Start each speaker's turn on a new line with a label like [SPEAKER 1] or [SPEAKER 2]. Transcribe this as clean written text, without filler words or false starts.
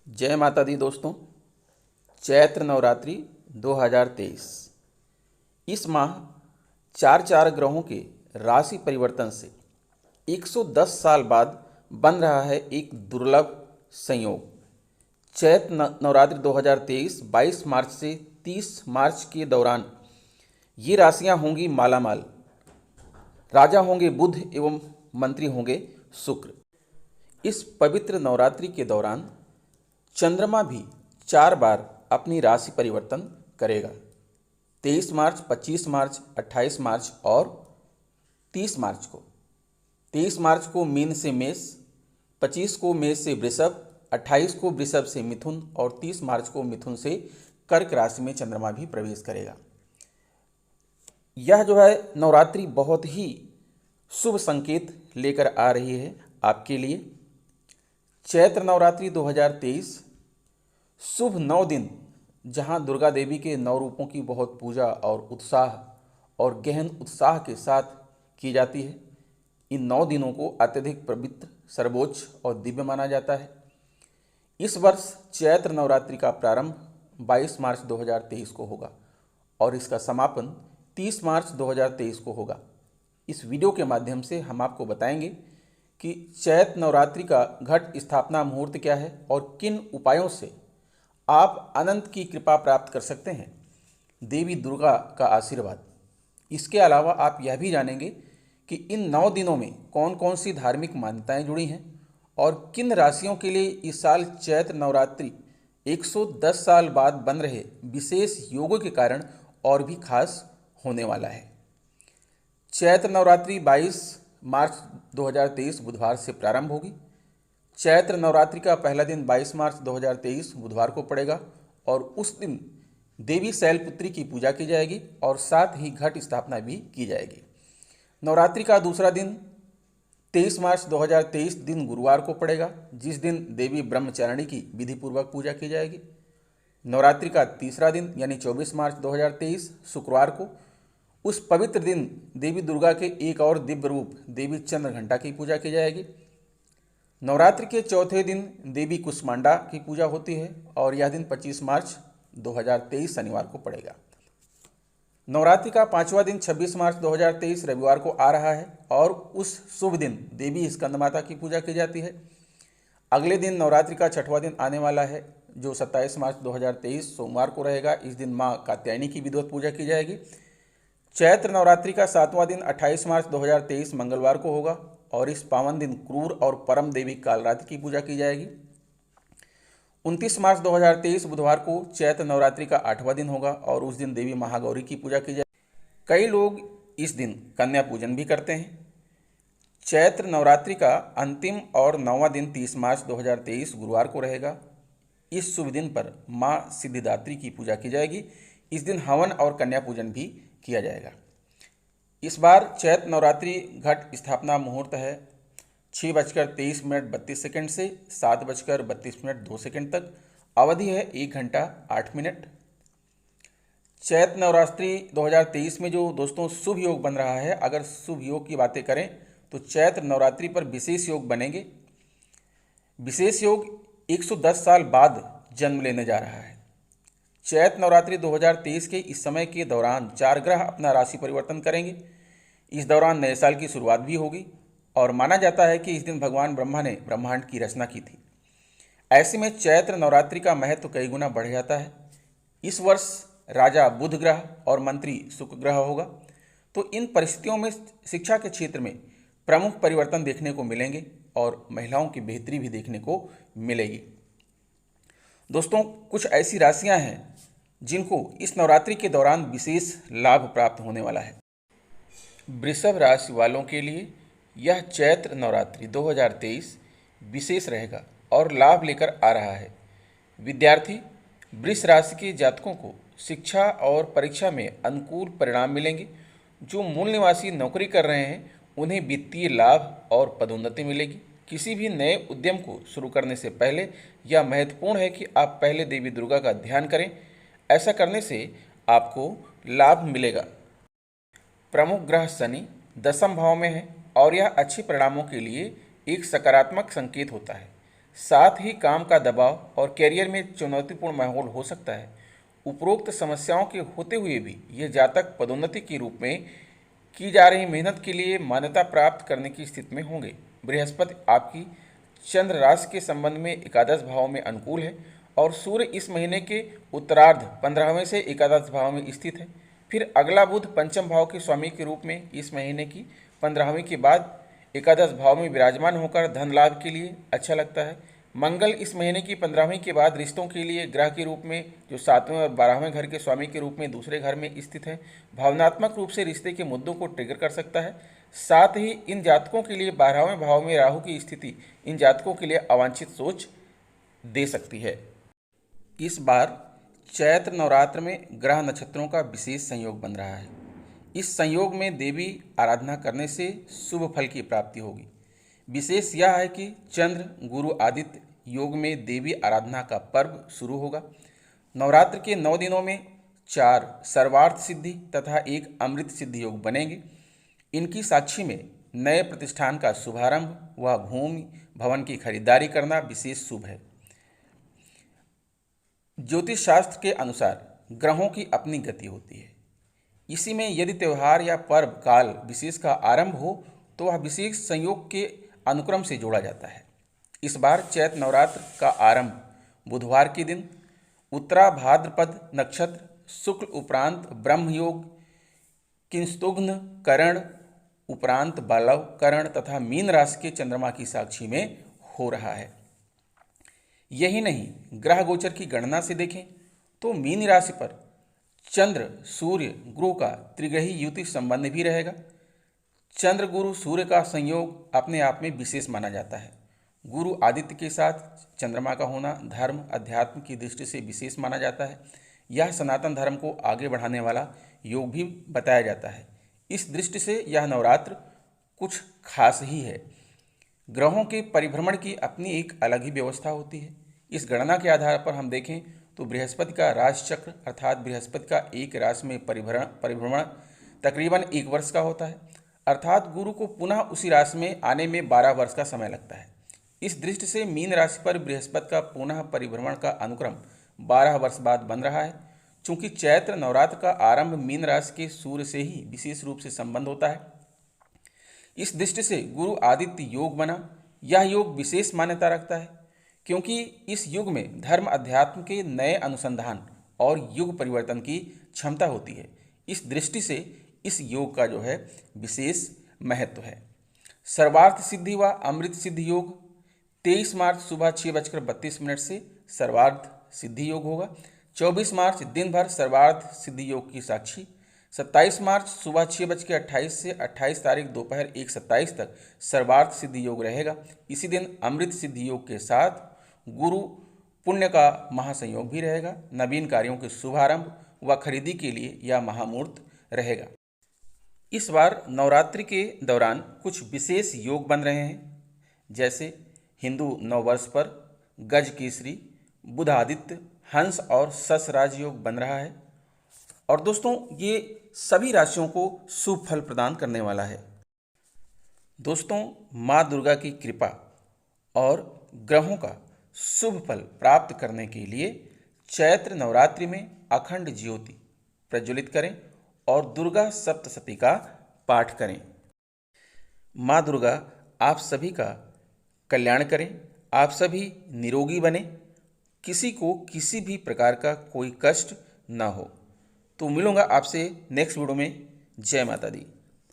[SPEAKER 1] जय माता दी दोस्तों। चैत्र नवरात्रि 2023 इस माह चार चार ग्रहों के राशि परिवर्तन से 110 साल बाद बन रहा है एक दुर्लभ संयोग। चैत्र नवरात्रि 2023 22 मार्च से 30 मार्च के दौरान ये राशियां होंगी मालामाल। राजा होंगे बुध एवं मंत्री होंगे शुक्र। इस पवित्र नवरात्रि के दौरान चंद्रमा भी 4 बार अपनी राशि परिवर्तन करेगा। 23 मार्च, 25 मार्च, 28 मार्च और 30 मार्च को। 23 मार्च को मीन से मेष, 25 को मेष से वृषभ, 28 को वृषभ से मिथुन और 30 मार्च को मिथुन से कर्क राशि में चंद्रमा भी प्रवेश करेगा। यह जो है नवरात्रि बहुत ही शुभ संकेत लेकर आ रही है आपके लिए। चैत्र नवरात्रि 2023 शुभ 9 दिन, जहां दुर्गा देवी के 9 रूपों की बहुत पूजा और उत्साह और गहन उत्साह के साथ की जाती है। इन 9 दिनों को अत्यधिक पवित्र, सर्वोच्च और दिव्य माना जाता है। इस वर्ष चैत्र नवरात्रि का प्रारंभ 22 मार्च 2023 को होगा और इसका समापन 30 मार्च 2023 को होगा। इस वीडियो के माध्यम से हम आपको बताएंगे कि चैत्र नवरात्रि का घट स्थापना मुहूर्त क्या है और किन उपायों से आप अनंत की कृपा प्राप्त कर सकते हैं, देवी दुर्गा का आशीर्वाद। इसके अलावा आप यह भी जानेंगे कि इन 9 दिनों में कौन कौन सी धार्मिक मान्यताएं जुड़ी हैं और किन राशियों के लिए इस साल चैत्र नवरात्रि 110 साल बाद बन रहे विशेष योगों के कारण और भी खास होने वाला है। चैत्र नवरात्रि 22 मार्च 2023 बुधवार से प्रारंभ होगी। चैत्र नवरात्रि का पहला दिन 22 मार्च 2023 बुधवार को पड़ेगा और उस दिन देवी शैलपुत्री की पूजा की जाएगी और साथ ही घट स्थापना भी की जाएगी। नवरात्रि का दूसरा दिन 23 मार्च 2023 दिन गुरुवार को पड़ेगा, जिस दिन देवी ब्रह्मचारिणी की विधिपूर्वक पूजा की जाएगी। नवरात्रि का तीसरा दिन यानी 24 मार्च 2023 शुक्रवार को, उस पवित्र दिन देवी दुर्गा के एक और दिव्य रूप देवी चंद्रघंटा की पूजा की जाएगी। नवरात्रि के चौथे दिन देवी कुष्मांडा की पूजा होती है और यह दिन 25 मार्च 2023 शनिवार को पड़ेगा। नवरात्रि का 5वां दिन 26 मार्च 2023 रविवार को आ रहा है और उस शुभ दिन देवी स्कंदमाता की पूजा की जाती है। अगले दिन नवरात्रि का 6वां दिन आने वाला है, जो 27 मार्च 2023 सोमवार को रहेगा। इस दिन माँ कात्यायनी की विधिवत पूजा की जाएगी। चैत्र नवरात्रि का 7वां दिन 28 मार्च 2023 मंगलवार को होगा और इस पावन दिन क्रूर और परम देवी कालरात्रि की पूजा की जाएगी। 29 मार्च 2023 बुधवार को चैत्र नवरात्रि का 8वां दिन होगा और उस दिन देवी महागौरी की पूजा की जाएगी। कई लोग इस दिन कन्या पूजन भी करते हैं। चैत्र नवरात्रि का अंतिम और 9वां दिन 30 मार्च 2023 गुरुवार को रहेगा। इस शुभ दिन पर माँ सिद्धिदात्री की पूजा की जाएगी। इस दिन हवन और कन्या पूजन भी किया जाएगा। इस बार चैत्र नवरात्रि घट स्थापना मुहूर्त है 6:23 से 7:32 तक। अवधि है 1 घंटा 8 मिनट। चैत्र नवरात्रि 2023 में जो दोस्तों शुभ योग बन रहा है, अगर शुभ योग की बातें करें तो चैत्र नवरात्रि पर विशेष योग बनेंगे। विशेष योग 110 साल बाद जन्म लेने जा रहा है। चैत्र नवरात्रि 2023 के इस समय के दौरान 4 ग्रह अपना राशि परिवर्तन करेंगे। इस दौरान नए साल की शुरुआत भी होगी और माना जाता है कि इस दिन भगवान ब्रह्मा ने ब्रह्मांड की रचना की थी। ऐसे में चैत्र नवरात्रि का महत्व कई गुना बढ़ जाता है। इस वर्ष राजा बुध ग्रह और मंत्री शुक्र ग्रह होगा, तो इन परिस्थितियों में शिक्षा के क्षेत्र में प्रमुख परिवर्तन देखने को मिलेंगे और महिलाओं की बेहतरी भी देखने को मिलेगी। दोस्तों, कुछ ऐसी राशियां हैं जिनको इस नवरात्रि के दौरान विशेष लाभ प्राप्त होने वाला है। वृषभ राशि वालों के लिए यह चैत्र नवरात्रि 2023 विशेष रहेगा और लाभ लेकर आ रहा है। विद्यार्थी वृष राशि के जातकों को शिक्षा और परीक्षा में अनुकूल परिणाम मिलेंगे। जो मूल निवासी नौकरी कर रहे हैं उन्हें वित्तीय लाभ और पदोन्नति मिलेगी। किसी भी नए उद्यम को शुरू करने से पहले यह महत्वपूर्ण है कि आप पहले देवी दुर्गा का ध्यान करें। ऐसा करने से आपको लाभ मिलेगा। प्रमुख ग्रह शनि 10वें भाव में है और यह अच्छे परिणामों के लिए एक सकारात्मक संकेत होता है। साथ ही काम का दबाव और कैरियर में चुनौतीपूर्ण माहौल हो सकता है। उपरोक्त समस्याओं के होते हुए भी यह जातक पदोन्नति के रूप में की जा रही मेहनत के लिए मान्यता प्राप्त करने की स्थिति में होंगे। बृहस्पति आपकी चंद्र राशि के संबंध में एकादश भाव में अनुकूल है और सूर्य इस महीने के उत्तरार्ध 15वें से एकादश भाव में स्थित है। फिर अगला बुध पंचम भाव के स्वामी के रूप में इस महीने की 15वीं के बाद एकादश भाव में विराजमान होकर धन लाभ के लिए अच्छा लगता है। मंगल इस महीने की 15वीं के बाद रिश्तों के लिए ग्रह के रूप में जो 7वें और 12वें घर के स्वामी के रूप में दूसरे घर में स्थित है, भावनात्मक रूप से रिश्ते के मुद्दों को ट्रिगर कर सकता है। साथ ही इन जातकों के लिए 12वें भाव में राहु की स्थिति इन जातकों के लिए अवांछित सोच दे सकती है। इस बार चैत्र नवरात्र में ग्रह नक्षत्रों का विशेष संयोग बन रहा है। इस संयोग में देवी आराधना करने से शुभ फल की प्राप्ति होगी। विशेष यह है कि चंद्र गुरु आदित्य योग में देवी आराधना का पर्व शुरू होगा। नवरात्र के 9 दिनों में 4 सर्वार्थ सिद्धि तथा 1 अमृत सिद्धि योग बनेंगे। इनकी साक्षी में नए प्रतिष्ठान का शुभारंभ व भूमि भवन की खरीदारी करना विशेष शुभ है। ज्योतिष शास्त्र के अनुसार ग्रहों की अपनी गति होती है। इसी में यदि त्यौहार या पर्व काल विशेष का आरंभ हो तो वह विशेष संयोग के अनुक्रम से जोड़ा जाता है। इस बार चैत्र नवरात्र का आरंभ बुधवार के दिन उत्तरा भाद्रपद नक्षत्र शुक्ल उपरांत ब्रह्म योग किंस्तुघ्न करण उपरांत बालव करण तथा मीन राशि के चंद्रमा की साक्षी में हो रहा है। यही नहीं, ग्रह गोचर की गणना से देखें तो मीन राशि पर चंद्र सूर्य गुरु का त्रिग्रही युति संबंध भी रहेगा। चंद्र गुरु सूर्य का संयोग अपने आप में विशेष माना जाता है। गुरु आदित्य के साथ चंद्रमा का होना धर्म अध्यात्म की दृष्टि से विशेष माना जाता है। यह सनातन धर्म को आगे बढ़ाने वाला योग भी बताया जाता है। इस दृष्टि से यह नवरात्र कुछ खास ही है। ग्रहों के परिभ्रमण की अपनी एक अलग ही व्यवस्था होती है। इस गणना के आधार पर हम देखें तो बृहस्पति का राशि चक्र अर्थात बृहस्पति का एक राशि में परिभ्रमण तकरीबन 1 वर्ष का होता है, अर्थात गुरु को पुनः उसी राशि में आने में 12 वर्ष का समय लगता है। इस दृष्टि से मीन राशि पर बृहस्पति का पुनः परिभ्रमण का अनुक्रम 12 वर्ष बाद बन रहा है। चूंकि चैत्र नवरात्र का आरंभ मीन राशि के सूर्य से ही विशेष रूप से संबंध होता है, इस दृष्टि से गुरु आदित्य योग बना। यह योग विशेष मान्यता रखता है क्योंकि इस युग में धर्म अध्यात्म के नए अनुसंधान और युग परिवर्तन की क्षमता होती है। इस दृष्टि से इस योग का जो है विशेष महत्व है। सर्वार्थ सिद्धि व अमृत सिद्धि योग 23 मार्च सुबह 6:32 से सर्वार्थ सिद्धि योग होगा। 24 मार्च दिन भर सर्वार्थ सिद्धि योग की साक्षी। 27 मार्च सुबह 6:28 से 28 तारीख दोपहर 1:27 तक सर्वार्थ सिद्धि योग रहेगा। इसी दिन अमृत सिद्धि योग के साथ गुरु पुण्य का महासंयोग भी रहेगा। नवीन कार्यों के शुभारंभ व खरीदी के लिए यह महामुहूर्त रहेगा। इस बार नवरात्रि के दौरान कुछ विशेष योग बन रहे हैं, जैसे हिंदू नववर्ष पर गज केसरी, बुध आदित्य, हंस और सस राज योग बन रहा है। और दोस्तों, ये सभी राशियों को शुभ फल प्रदान करने वाला है। दोस्तों, माँ दुर्गा की कृपा और ग्रहों का शुभ फल प्राप्त करने के लिए चैत्र नवरात्रि में अखंड ज्योति प्रज्वलित करें और दुर्गा सप्तशती का पाठ करें। माँ दुर्गा आप सभी का कल्याण करें, आप सभी निरोगी बने, किसी को किसी भी प्रकार का कोई कष्ट ना हो। तो मिलूंगा आपसे नेक्स्ट वीडियो में। जय माता दी।